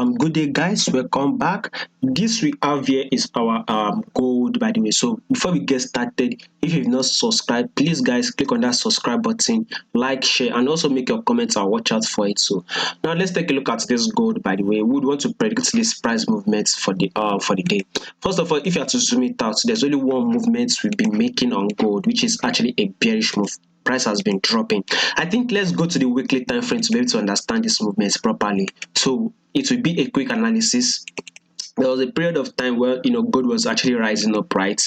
Good day, guys. Welcome back. This we have here is our gold, by the way. So before we get started, if you've not subscribed, please, guys, click on that subscribe button, like, share, and also make your comments and watch out for it. So now let's take a look at this gold. By the way, we would want to predict this price movements for the day. First of all, if you have to zoom it out, there's only one movement we've been making on gold, which is actually a bearish move. Price has been dropping. I think let's go to the weekly time frame to be able to understand these movements properly. So it will be a quick analysis. There was a period of time where gold was actually rising up, right?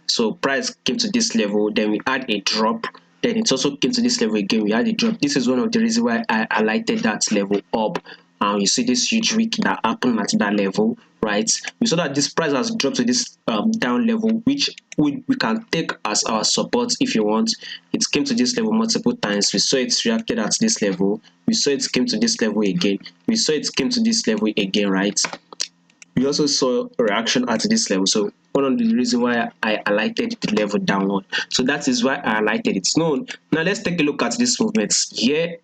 So price came to this level, then we had a drop, then it also came to this level again, we had a drop. This is one of the reasons why I highlighted that level up. You see this huge wick that happened at that level, right? We saw that this price has dropped to this down level, which we can take as our support if you want. It came to this level multiple times. We saw it reacted at this level. We saw it came to this level again. We saw it came to this level again, right? We also saw a reaction at this level. So one of the reasons why I highlighted the level downward. So that is why I highlighted it. Now let's take a look at these movements here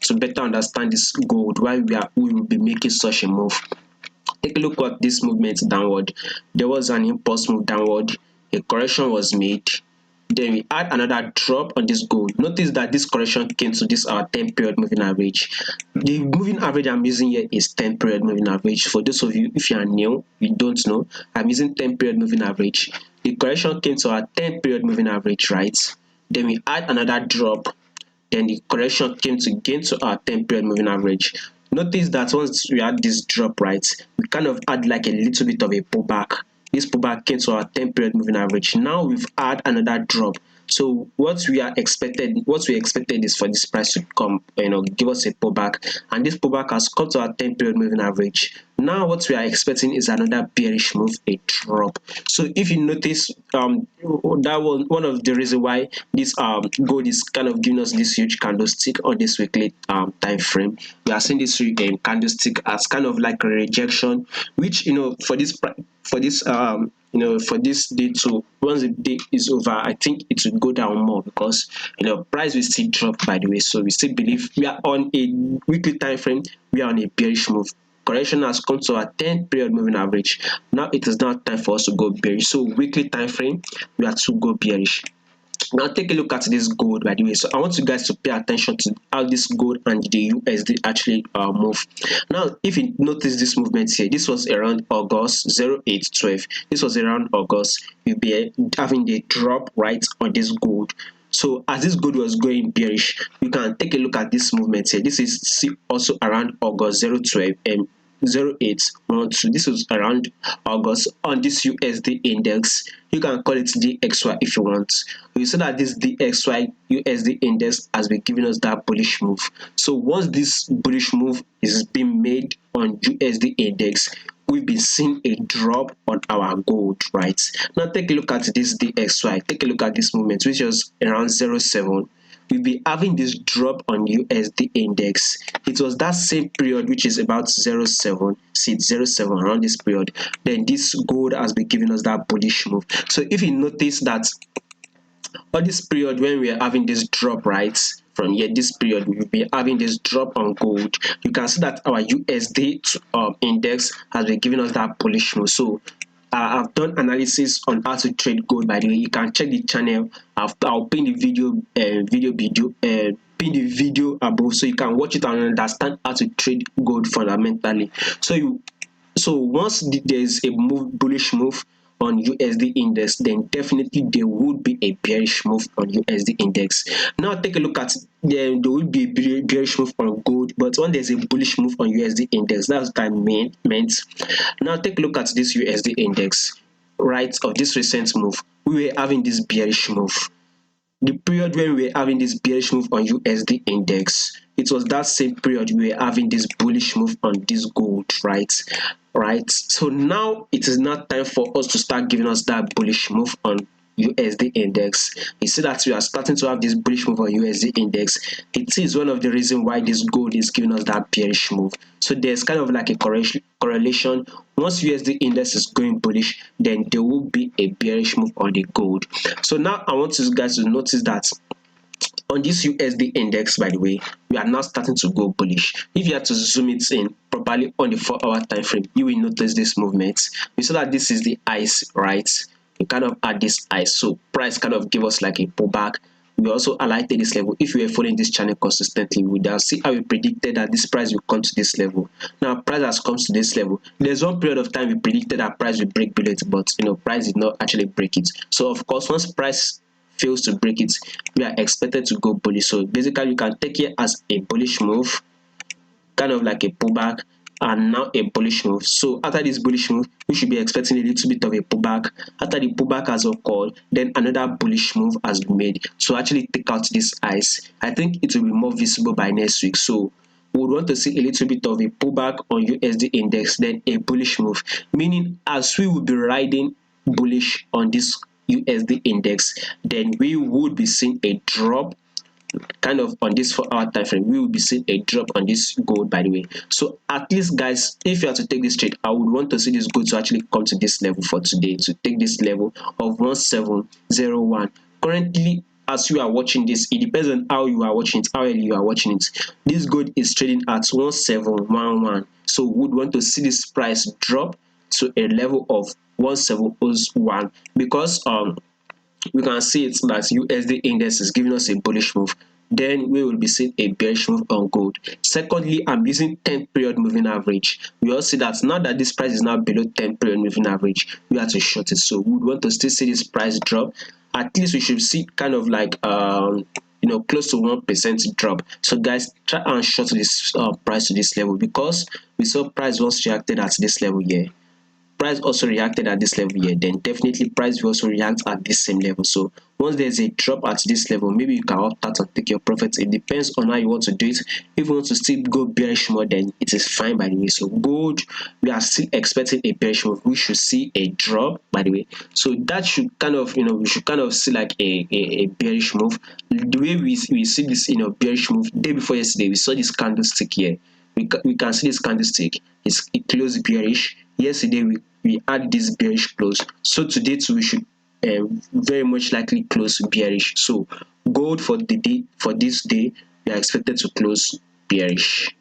to better understand this gold, why we will be making such a move. Take a look at this movement downward. There was an impulse move downward, a correction was made, then we had another drop on this gold. Notice that this correction came to this our 10 period moving average. The moving average I'm using here is 10 period moving average. For those of you, if you are new, you don't know, I'm using 10 period moving average. The correction came to our 10 period moving average, right? Then we had another drop, then the correction came to gain to our 10 period moving average. Notice that once we had this drop, right, we kind of had like a little bit of a pullback. This pullback came to our 10 period moving average. Now we've had another drop. So what we expected is for this price to come, give us a pullback, and this pullback has come to our 10 period moving average. Now what we are expecting is another bearish move, a drop. So if you notice, that was one of the reasons why this gold is kind of giving us this huge candlestick on this weekly time frame. We are seeing this candlestick as kind of like a rejection, which for this day too, once the day is over, I think it will go down more because price will still drop, by the way. So we still believe we are on a weekly time frame, we are on a bearish move. Correction has come to our 10 period moving average. Now it is now time for us to go bearish. So weekly time frame, we are to go bearish. Now take a look at this gold, by the way. So I want you guys to pay attention to how this gold and the USD actually move. Now if you notice this movement here, this was around August 0812. This was around August. We'll be having the drop right on this gold. So as this gold was going bearish, you can take a look at this movement here. This is also around August 012 and 0812. This was around August on this USD index. You can call it DXY if you want. You see that this DXY USD index has been giving us that bullish move. So once this bullish move is being made on USD index, we've been seeing a drop on our gold, right? Now take a look at this DXY. Take a look at this movement, which was around 07. We'll be having this drop on USD index. It was that same period, which is about 07, see 07 around this period. Then this gold has been giving us that bullish move. So if you notice that on this period when we are having this drop, right, from here, this period we will be having this drop on gold, you can see that our USD index has been giving us that bullish move. So I've done analysis on how to trade gold, by the way. You can check the channel. I'll pin the pin the video above, so you can watch it and understand how to trade gold fundamentally. So once there is a bullish move on USD index, then definitely there would be a bearish move on USD index. Now take a look at there will be a bearish move on gold, but when there's a bullish move on USD index, that's what I meant. Now take a look at this USD index, right, of this recent move. We were having this bearish move. The period when we were having this bearish move on USD index, it was that same period we were having this bullish move on this gold, right? So now it is now time for us to start giving us that bullish move on USD index. You see that we are starting to have this bullish move on USD index. It is one of the reasons why this gold is giving us that bearish move. So there's kind of like a correlation. Once USD index is going bullish, then there will be a bearish move on the gold. So now I want you guys to notice that On this USD index, by the way, we are now starting to go bullish. If you have to zoom it in properly on the 4-hour time frame, you will notice this movement. We saw that this is the ice, right? We kind of add this ice, so price kind of give us like a pullback. We also highlighted this level. If you were following this channel consistently, we would see how we predicted that this price will come to this level. Now price has come to this level. There's one period of time we predicted that price will break below it, but price did not actually break it. So of course, once price fails to break it, we are expected to go bullish. So basically, you can take it as a bullish move, kind of like a pullback, and now a bullish move. So after this bullish move, we should be expecting a little bit of a pullback. After the pullback has occurred, then another bullish move has been made. So actually take out this ice. I think it will be more visible by next week. So we would want to see a little bit of a pullback on USD index, then a bullish move, meaning as we will be riding bullish on this USD index, then we would be seeing a drop kind of on this 4-hour time frame. We will be seeing a drop on this gold, by the way. So at least, guys, if you are to take this trade, I would want to see this gold to actually come to this level for today, to take this level of 1701. Currently, as you are watching this, it depends on how you are watching it, how early you are watching it. This gold is trading at 1711. So we would want to see this price drop to a level of 1701, because we can see it that USD index is giving us a bullish move. Then we will be seeing a bearish move on gold. Secondly, I'm using 10-period moving average. We all see that now that this price is now below 10-period moving average, we have to short it. So we would want to still see this price drop. At least we should see kind of like close to 1% drop. So guys, try and short this price to this level, because we saw price once reacted at this level here. Price also reacted at this level here, then definitely price will also react at this same level. So once there's a drop at this level, maybe you can opt out and take your profits. It depends on how you want to do it. If you want to still go bearish mode, then it is fine, by the way. So gold, we are still expecting a bearish move. We should see a drop, by the way. So that should kind of, we should kind of see like a bearish move. The way we see this, bearish move, day before yesterday, we saw this candlestick here. We can see this candlestick. It closed bearish. Yesterday we had this bearish close. So today too we should very much likely close bearish. So gold for this day, we are expected to close bearish.